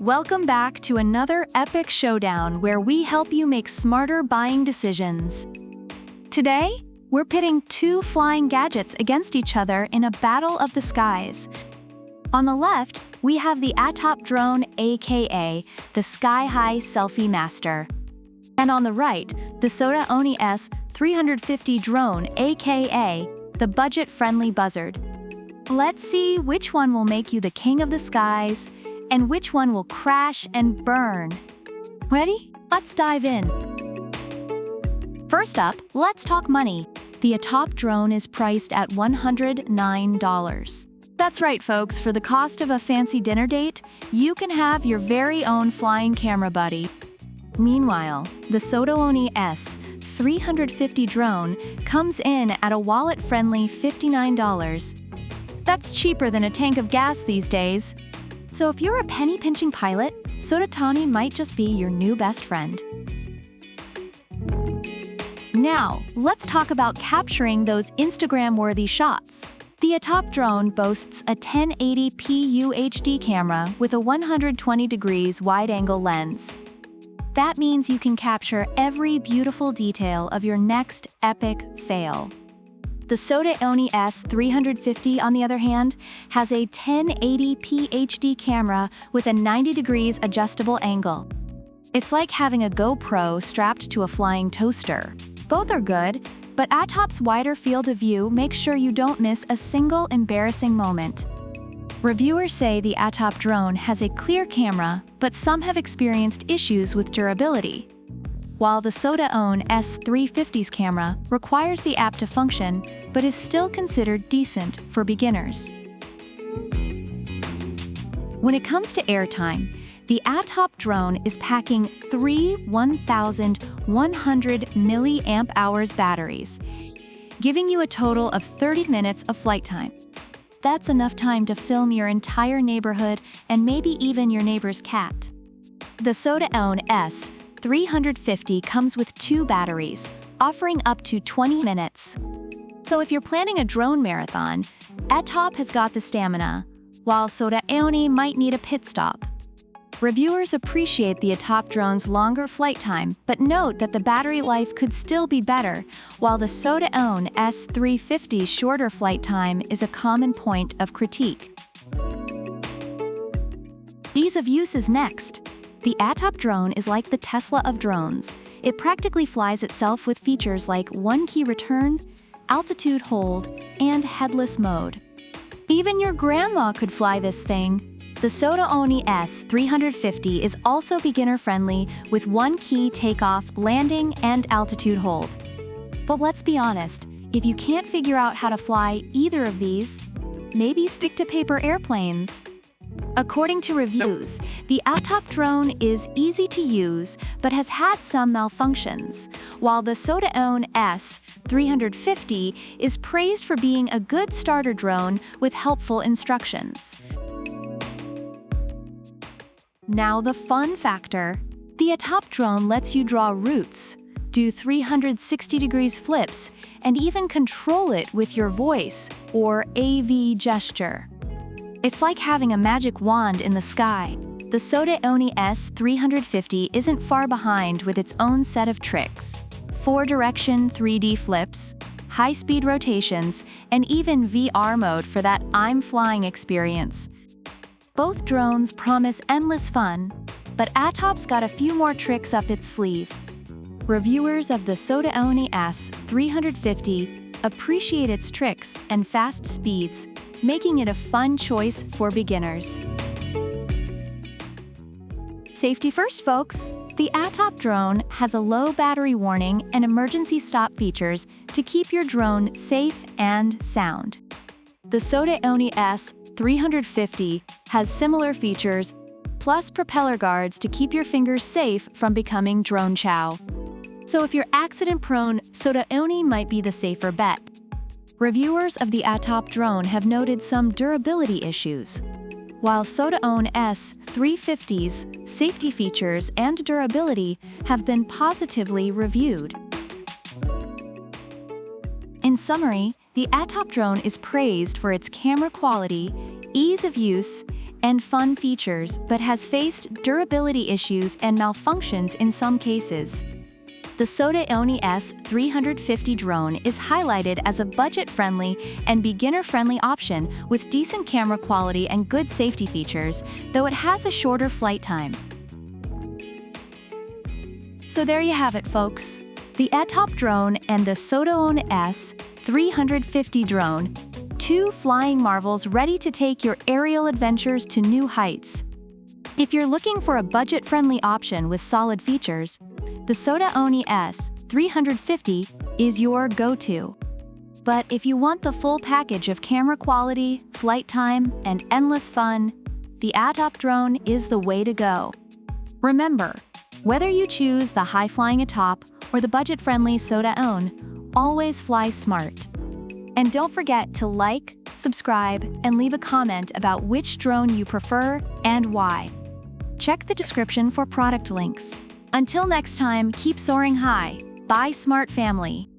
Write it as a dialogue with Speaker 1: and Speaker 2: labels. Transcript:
Speaker 1: Welcome back to another epic showdown where we help you make smarter buying decisions. Today, we're pitting two flying gadgets against each other in a battle of the skies. On the left, we have the ATTOP drone, aka the Sky High Selfie Master. And on the right, the SOTAONE S350 drone, aka the budget-friendly buzzard. Let's see which one will make you the king of the skies and which one will crash and burn. Ready? Let's dive in. First up, let's talk money. The ATTOP drone is priced at $109. That's right, folks, for the cost of a fancy dinner date, you can have your very own flying camera buddy. Meanwhile, the SOTAONE S350 drone comes in at a wallet-friendly $59. That's cheaper than a tank of gas these days. So if you're a penny-pinching pilot, SOTAONE might just be your new best friend. Now, let's talk about capturing those Instagram-worthy shots. The ATTOP drone boasts a 1080p UHD camera with a 120 degrees wide-angle lens. That means you can capture every beautiful detail of your next epic fail. The SOTAONE S350, on the other hand, has a 1080p HD camera with a 90 degrees adjustable angle. It's like having a GoPro strapped to a flying toaster. Both are good, but ATTOP's wider field of view makes sure you don't miss a single embarrassing moment. Reviewers say the ATTOP drone has a clear camera, but some have experienced issues with durability. While the SOTAONE S350's camera requires the app to function, but is still considered decent for beginners. When it comes to airtime, the ATTOP drone is packing three 1,100 mAh batteries, giving you a total of 30 minutes of flight time. That's enough time to film your entire neighborhood and maybe even your neighbor's cat. The SOTAONE S350 comes with two batteries, offering up to 20 minutes. So if you're planning a drone marathon, ATTOP has got the stamina, while SOTAONE might need a pit stop. Reviewers appreciate the ATTOP drone's longer flight time, but note that the battery life could still be better, while the SOTAONE S350's shorter flight time is a common point of critique. Ease of use is next. The ATTOP drone is like the Tesla of drones. It practically flies itself with features like one-key return, altitude hold, and headless mode. Even your grandma could fly this thing. The SOTAONE S350 is also beginner-friendly with one-key takeoff, landing, and altitude hold. But let's be honest, if you can't figure out how to fly either of these, maybe stick to paper airplanes. According to reviews, the ATTOP drone is easy to use but has had some malfunctions, while the SOTAONE S350 is praised for being a good starter drone with helpful instructions. Now the fun factor. The ATTOP drone lets you draw routes, do 360 degrees flips, and even control it with your voice or AV gesture. It's like having a magic wand in the sky. The SOTAONE S350 isn't far behind with its own set of tricks. 4-direction 3D flips, high-speed rotations, and even VR mode for that I'm flying experience. Both drones promise endless fun, but ATTOP's got a few more tricks up its sleeve. Reviewers of the SOTAONE S350 appreciate its tricks and fast speeds, making it a fun choice for beginners. Safety first, folks. The ATTOP drone has a low battery warning and emergency stop features to keep your drone safe and sound. The SOTAONE S350 has similar features, plus propeller guards to keep your fingers safe from becoming drone chow. So if you're accident-prone, SOTAONE might be the safer bet. Reviewers of the ATTOP drone have noted some durability issues. While SOTAONE S350's safety features and durability have been positively reviewed. In summary, the ATTOP drone is praised for its camera quality, ease of use, and fun features but has faced durability issues and malfunctions in some cases. The SOTAONE S350 drone is highlighted as a budget-friendly and beginner-friendly option with decent camera quality and good safety features, though it has a shorter flight time. So there you have it, folks. The ATTOP drone and the SOTAONE S350 drone, two flying marvels ready to take your aerial adventures to new heights. If you're looking for a budget-friendly option with solid features, the SOTAONE S350 is your go-to. But if you want the full package of camera quality, flight time, and endless fun, the ATTOP drone is the way to go. Remember, whether you choose the high-flying ATTOP or the budget-friendly SOTAONE, always fly smart. And don't forget to like, subscribe, and leave a comment about which drone you prefer and why. Check the description for product links. Until next time, keep soaring high. Bye, smart family.